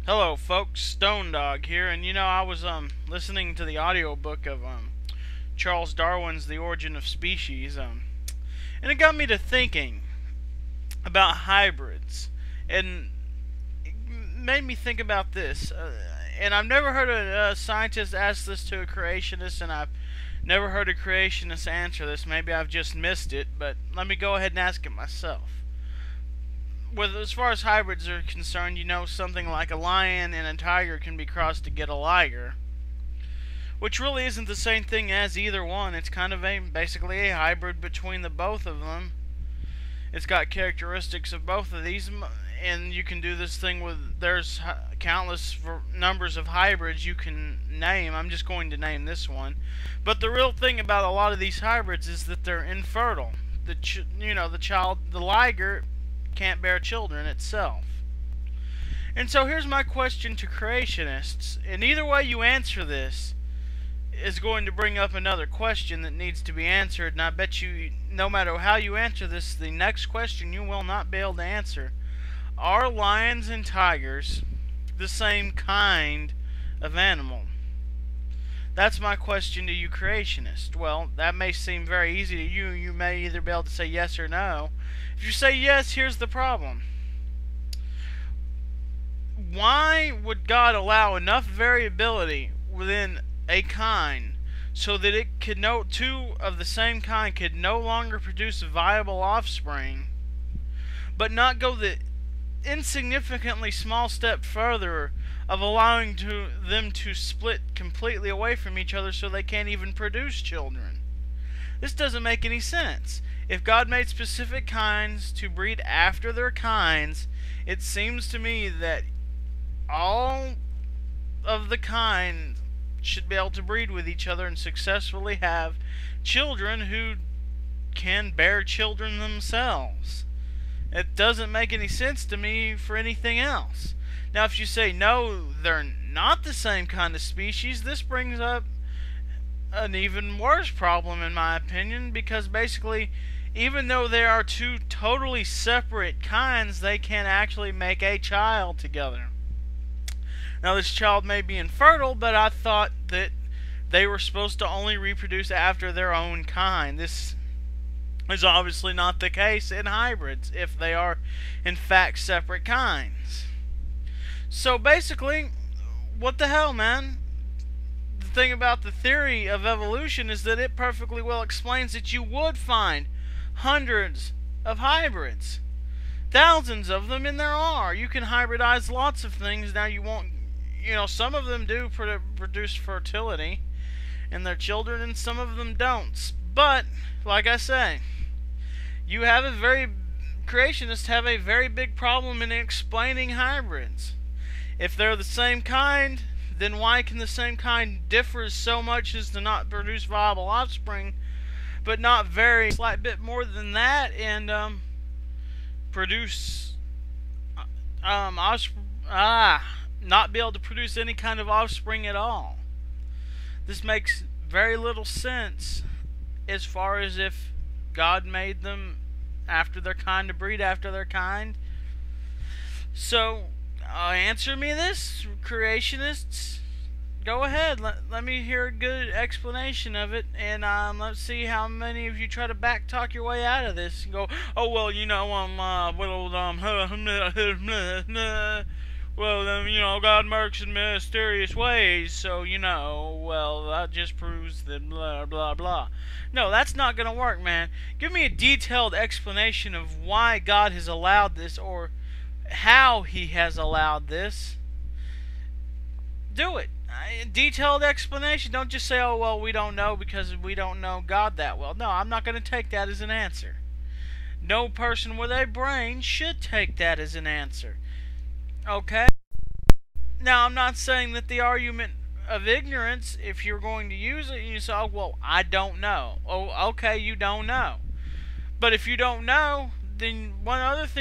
Hello folks, Stone Dog here, and I was listening to the audiobook of Charles Darwin's The Origin of Species, and it got me to thinking about hybrids, and it made me think about this. And I've never heard a scientist ask this to a creationist, and I've never heard a creationist answer this. Maybe I've just missed it, but let me go ahead and ask it myself. As far as hybrids are concerned, something like a lion and a tiger can be crossed to get a liger, which really isn't the same thing as either one. It's kind of basically a hybrid between the both of them. It's got characteristics of both of these, and you can do this thing with, there's countless numbers of hybrids you can name. I'm just going to name this one. But the real thing about a lot of these hybrids is that they're infertile. The liger can't bear children itself. And so here's my question to creationists, and either way you answer this is going to bring up another question that needs to be answered, and I bet you no matter how you answer this, the next question you will not be able to answer. Are lions and tigers the same kind of animal? That's my question to you creationists. Well, that may seem very easy to you. You may either be able to say yes or no. If you say yes, here's the problem. Why would God allow enough variability within a kind so that two of the same kind could no longer produce viable offspring, but not go the insignificantly small step further of allowing them to split completely away from each other so they can't even produce children? This doesn't make any sense. If God made specific kinds to breed after their kinds, it seems to me that all of the kinds should be able to breed with each other and successfully have children who can bear children themselves. It doesn't make any sense to me for anything else. Now, if you say, no, they're not the same kind of species, this brings up an even worse problem, in my opinion, because basically, even though they are two totally separate kinds, they can actually make a child together. Now, this child may be infertile, but I thought that they were supposed to only reproduce after their own kind. This is obviously not the case in hybrids, if they are in fact separate kinds. So basically, what the hell, man? The thing about the theory of evolution is that it perfectly well explains that you would find hundreds of hybrids. Thousands of them, and there are. You can hybridize lots of things. Now, you won't, some of them do produce fertility in their children, and some of them don't. But, like I say, creationists have a very big problem in explaining hybrids. If they're the same kind, then why can the same kind differ so much as to not produce viable offspring, but not vary a slight bit more than that and produce not be able to produce any kind of offspring at all? This makes very little sense as far as if God made them after their kind to breed after their kind. So, answer me this, creationists. Go ahead, let me hear a good explanation of it, and let's see how many of you try to backtalk your way out of this and go, oh, well, God works in mysterious ways, so, well, that just proves that blah, blah, blah. No, that's not going to work, man. Give me a detailed explanation of why God has allowed this, or how He has allowed this. Do it. Detailed explanation. Don't just say, oh, well, we don't know because we don't know God that well. No, I'm not going to take that as an answer. No person with a brain should take that as an answer. Okay? Now, I'm not saying that the argument of ignorance, if you're going to use it, you say, oh, well, I don't know. Oh, okay, you don't know. But if you don't know, then one other thing